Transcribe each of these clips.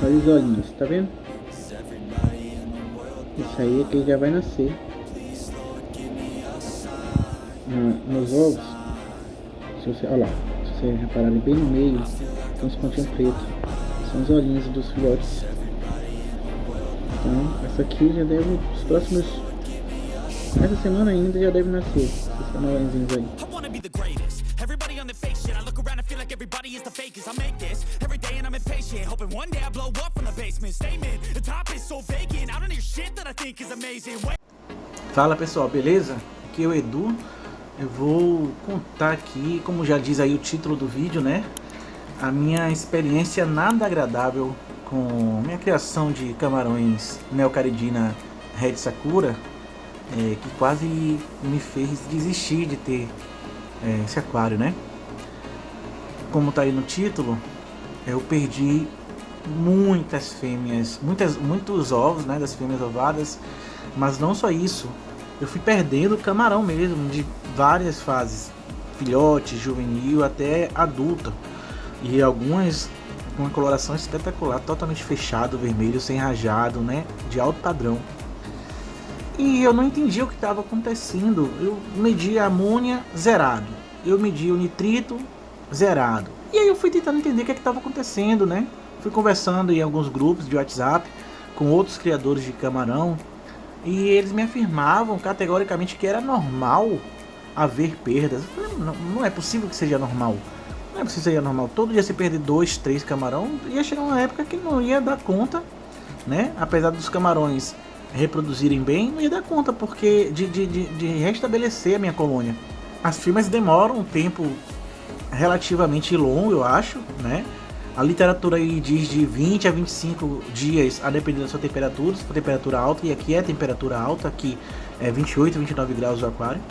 Olha os olhinhos, tá vendo? Isso aí é que ele já vai nascer. Nos ovos, se você, olha lá, se você reparar ali bem no meio, tem uns pontinhos pretos. São os olhinhos dos filhotes. Então, essa aqui já deve, os próximos, essa semana ainda já deve nascer. Esses camarõezinhos aí. I wanna be the greatest. Everybody on the fake shit. I look around and feel like everybody is the fakest. I make this every day and I'm impatient. Hoping one day I blow up from the basement. Statement, the top is so vacant. I don't hear shit that I think is amazing. Fala pessoal, beleza? Aqui é o Edu. Eu vou contar aqui, como já diz aí o título do vídeo, né? A minha experiência nada agradável com minha criação de camarões Neocaridina Red Sakura, que quase me fez desistir de ter esse aquário, né? Como tá aí no título, eu perdi muitas fêmeas, muitos ovos, né, das fêmeas ovadas, mas não só isso, eu fui perdendo camarão mesmo, de várias fases, filhote, juvenil até adulta, e algumas com uma coloração espetacular, totalmente fechado, vermelho, sem rajado, né, de alto padrão. E eu não entendi o que estava acontecendo. Eu medi a amônia zerado, eu medi o nitrito zerado, e aí eu fui tentando entender o que estava acontecendo, né? Fui conversando em alguns grupos de WhatsApp com outros criadores de camarão, e eles me afirmavam categoricamente que era normal haver perdas. Eu falei, não é possível que seja normal. Não é possível que seja normal. Todo dia você perder 2, 3 camarão, ia chegar uma época que não ia dar conta, né? Apesar dos camarões reproduzirem bem, não ia dar conta porque de restabelecer a minha colônia. As fêmeas demoram um tempo relativamente longo, eu acho, né? A literatura aí diz de 20 a 25 dias, a depender da sua temperatura, se for temperatura alta, e aqui é temperatura alta, aqui é 28, 29 graus o aquário,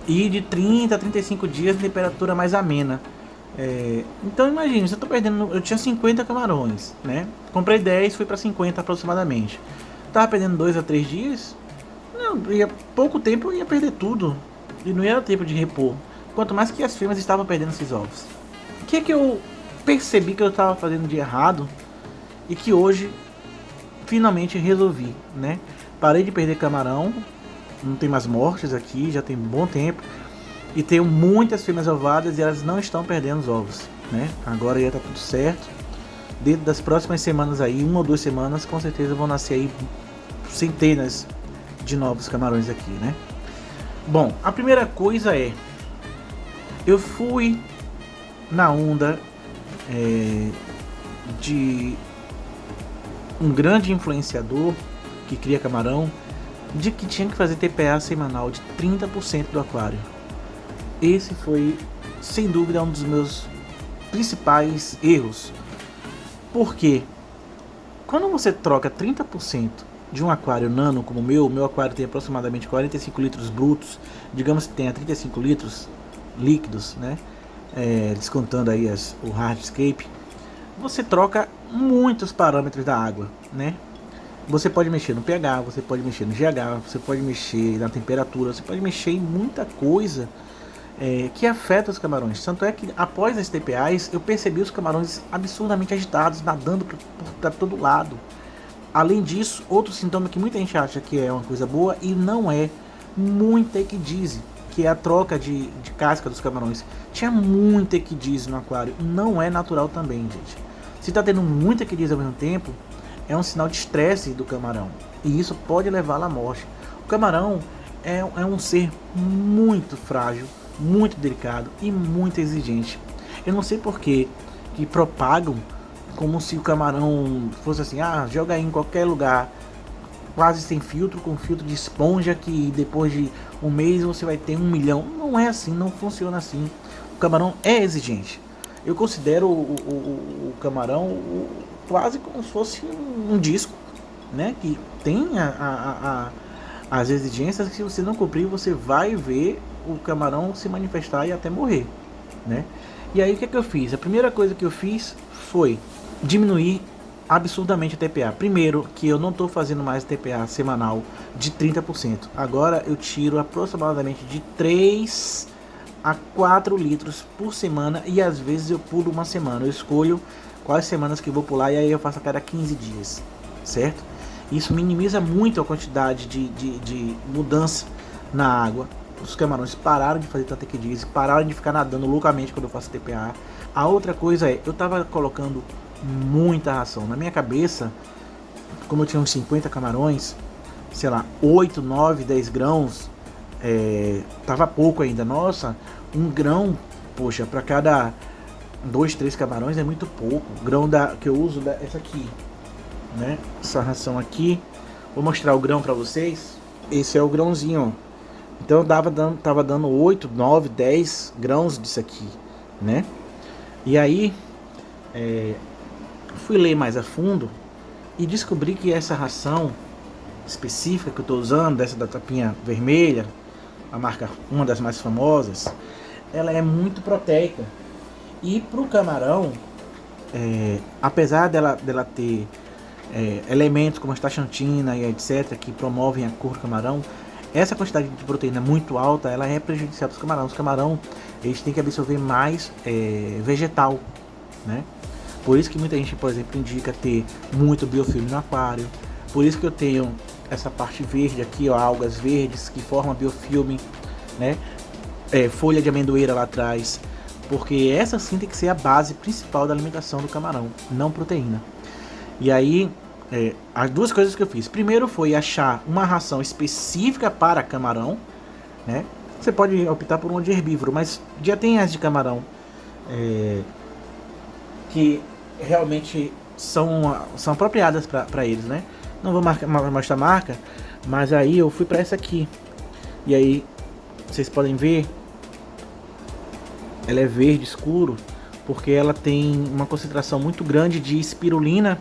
e de 30 a 35 dias temperatura mais amena. Então imagine, se eu tô perdendo, eu tinha 50 camarões, né? Comprei 10, fui para 50 aproximadamente. Tava perdendo 2 a 3 dias, não, pouco tempo eu ia perder tudo, e não ia ter tempo de repor. Quanto mais que as fêmeas estavam perdendo esses ovos. O que é que eu percebi que eu estava fazendo de errado e que hoje finalmente resolvi, né? Parei de perder camarão, não tem mais mortes aqui, já tem um bom tempo, e tenho muitas fêmeas ovadas e elas não estão perdendo os ovos, né? Agora já está tudo certo. Dentro das próximas semanas aí, 1 ou 2 semanas, com certeza vão nascer aí centenas de novos camarões aqui, né? Bom, a primeira coisa é, eu fui na onda de um grande influenciador que cria camarão, de que tinha que fazer TPA semanal de 30% do aquário. Esse foi, sem dúvida, um dos meus principais erros. Por quê? Quando você troca 30% de um aquário nano como o meu aquário tem aproximadamente 45 litros brutos, digamos que tenha 35 litros líquidos, né? Descontando aí o hardscape, você troca muitos parâmetros da água, né? Você pode mexer no pH, você pode mexer no GH, você pode mexer na temperatura, você pode mexer em muita coisa que afeta os camarões. Tanto é que após as TPAs eu percebi os camarões absurdamente agitados, nadando para todo lado. Além disso, outro sintoma que muita gente acha que é uma coisa boa e não é, muita equidise, que é a troca de casca dos camarões. Tinha muita equidise no aquário, não é natural também, gente. Se está tendo muita equidise ao mesmo tempo, é um sinal de estresse do camarão, e isso pode levá-lo à morte. O camarão é um ser muito frágil, muito delicado e muito exigente. Eu não sei por que propagam como se o camarão fosse assim, joga aí em qualquer lugar, quase sem filtro, com filtro de esponja, que depois de um mês você vai ter 1 milhão. Não é assim, não funciona assim. O camarão é exigente. Eu considero o camarão quase como se fosse um disco, né? Que tem as exigências que, se você não cumprir, você vai ver o camarão se manifestar e até morrer, né? E aí o que é que eu fiz? A primeira coisa que eu fiz foi diminuir absurdamente a TPA. Primeiro, que eu não estou fazendo mais TPA semanal de 30%. Agora eu tiro aproximadamente de 3 a 4 litros por semana, e às vezes eu pulo uma semana. Eu escolho quais semanas que eu vou pular, e aí eu faço a cada 15 dias, certo? Isso minimiza muito a quantidade de mudança na água. Os camarões pararam de fazer tanta equidise, pararam de ficar nadando loucamente quando eu faço TPA. A outra coisa é, eu tava colocando muita ração. Na minha cabeça, como eu tinha uns 50 camarões, sei lá, 8, 9, 10 grãos, tava pouco ainda. Nossa, um grão, poxa, para cada 2, 3 camarões é muito pouco. O grão que eu uso, essa aqui, né? Essa ração aqui, vou mostrar o grão para vocês. Esse é o grãozinho, ó. Então tava dando 8, 9, 10 grãos disso aqui, né? E aí, fui ler mais a fundo e descobri que essa ração específica que eu estou usando, dessa da tapinha vermelha, a marca, uma das mais famosas, ela é muito proteica. E pro camarão, apesar dela ter elementos como a astaxantina e etc, que promovem a cor do camarão, essa quantidade de proteína muito alta, ela é prejudicial para os camarões. Os camarão, eles têm que absorver mais vegetal, né? Por isso que muita gente, por exemplo, indica ter muito biofilme no aquário. Por isso que eu tenho essa parte verde aqui, ó, algas verdes que formam biofilme, né? Folha de amendoeira lá atrás, porque essa sim tem que ser a base principal da alimentação do camarão, não proteína. E aí, as duas coisas que eu fiz. Primeiro foi achar uma ração específica para camarão, né? Você pode optar por uma de herbívoro, mas já tem as de camarão que realmente são apropriadas para eles, né? Não vou mostrar a marca, mas aí eu fui para essa aqui. E aí, vocês podem ver, ela é verde escuro, porque ela tem uma concentração muito grande de espirulina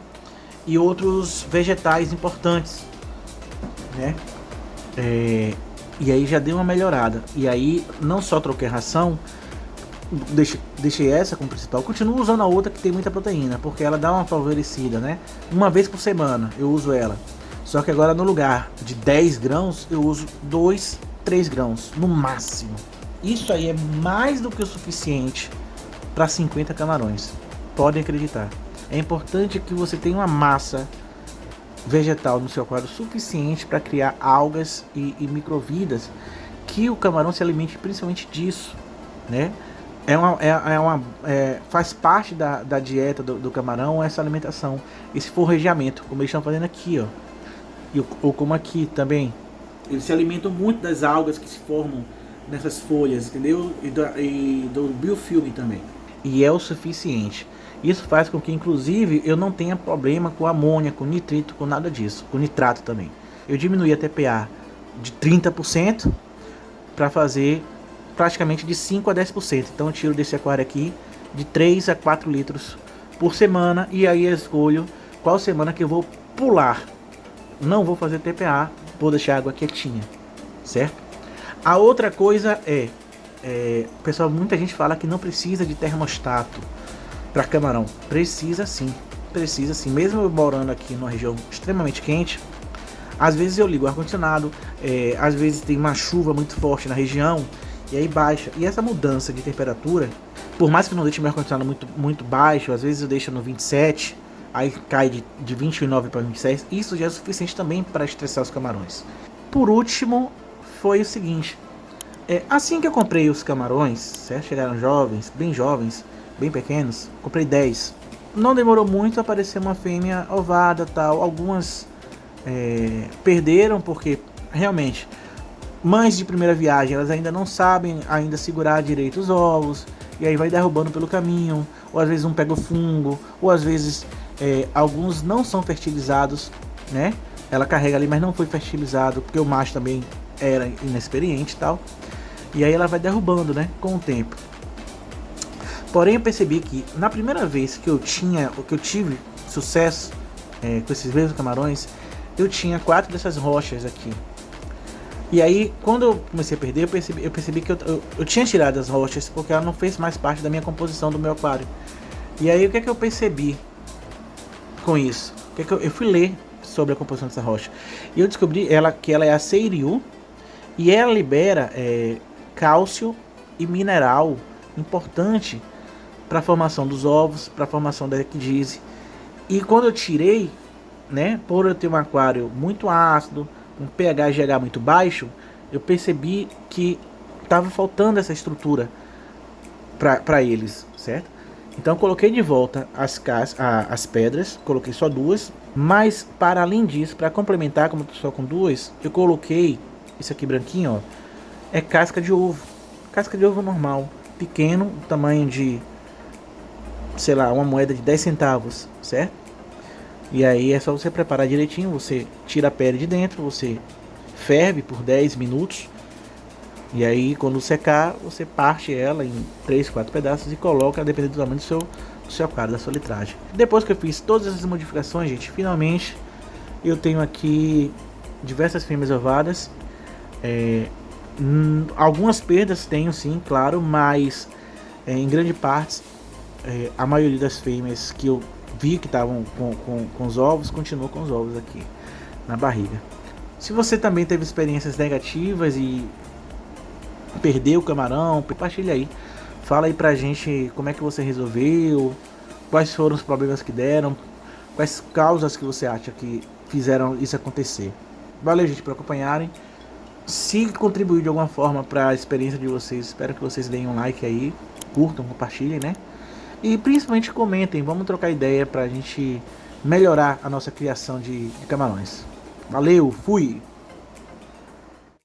e outros vegetais importantes, né? E aí já deu uma melhorada. E aí não só troquei a ração, deixei essa como principal, continuo usando a outra que tem muita proteína, porque ela dá uma favorecida, né? Uma vez por semana eu uso ela. Só que agora no lugar de 10 grãos eu uso 2, 3 grãos no máximo. Isso aí é mais do que o suficiente para 50 camarões. Podem acreditar. É importante que você tenha uma massa vegetal no seu aquário suficiente para criar algas e microvidas, que o camarão se alimente principalmente disso, né? Faz parte da dieta do camarão essa alimentação, esse forrageamento, como eles estão fazendo aqui, ó. Ou como aqui também. Eles se alimentam muito das algas que se formam nessas folhas, entendeu? E do biofilme também. E é o suficiente. Isso faz com que, inclusive, eu não tenha problema com amônia, com nitrito, com nada disso. Com nitrato também. Eu diminuí a TPA de 30% para fazer praticamente de 5 a 10%. Então eu tiro desse aquário aqui de 3 a 4 litros por semana. E aí eu escolho qual semana que eu vou pular. Não vou fazer TPA, vou deixar a água quietinha, certo? A outra coisa pessoal, muita gente fala que não precisa de termostato para camarão. Precisa sim, mesmo eu morando aqui numa região extremamente quente. Às vezes eu ligo o ar-condicionado, às vezes tem uma chuva muito forte na região e aí baixa. E essa mudança de temperatura, por mais que eu não deixe meu ar-condicionado muito baixo, às vezes eu deixo no 27, aí cai de 29 para 26, isso já é suficiente também para estressar os camarões. Por último, foi o seguinte, assim que eu comprei os camarões, certo? Chegaram jovens, bem pequenos, comprei 10. Não demorou muito a aparecer uma fêmea ovada, tal. Algumas perderam porque realmente mães de primeira viagem, elas ainda não sabem ainda segurar direito os ovos, e aí vai derrubando pelo caminho, ou às vezes um pega o fungo, ou às vezes alguns não são fertilizados, né? Ela carrega ali, mas não foi fertilizado, porque o macho também era inexperiente e tal. E aí ela vai derrubando, né, com o tempo. Porém eu percebi que na primeira vez que eu tive sucesso com esses mesmos camarões, eu tinha 4 dessas rochas aqui. E aí quando eu comecei a perder, eu percebi que eu tinha tirado as rochas, porque ela não fez mais parte da minha composição do meu aquário. E aí o que é que eu percebi com isso? Eu fui ler sobre a composição dessa rocha e eu descobri que ela é a Seiryu, e ela libera cálcio e mineral importante para a formação dos ovos, para a formação da equidise. E quando eu tirei, né, por eu ter um aquário muito ácido, um pH GH muito baixo, eu percebi que estava faltando essa estrutura para eles, certo? Então eu coloquei de volta as pedras, coloquei só 2, mas para além disso, para complementar, como eu tô só com 2, eu coloquei isso aqui branquinho, ó, é casca de ovo normal, pequeno, tamanho de, sei lá, uma moeda de 10 centavos, certo? E aí é só você preparar direitinho, você tira a pele de dentro, você ferve por 10 minutos. E aí quando secar, você parte ela em 3, 4 pedaços e coloca, dependendo do tamanho do seu aquário, da sua litragem. Depois que eu fiz todas essas modificações, gente, finalmente eu tenho aqui diversas fêmeas ovadas. Algumas perdas tenho sim, claro, mas em grande parte a maioria das fêmeas que eu vi que estavam com os ovos, continuou com os ovos aqui na barriga. Se você também teve experiências negativas e perdeu o camarão, compartilha aí, fala aí pra gente como é que você resolveu, quais foram os problemas que deram, quais causas que você acha que fizeram isso acontecer. Valeu, gente, por acompanharem. Se contribuir de alguma forma para a experiência de vocês, espero que vocês deem um like aí, curtam, compartilhem, né? E principalmente comentem, vamos trocar ideia pra gente melhorar a nossa criação de camarões. Valeu, fui!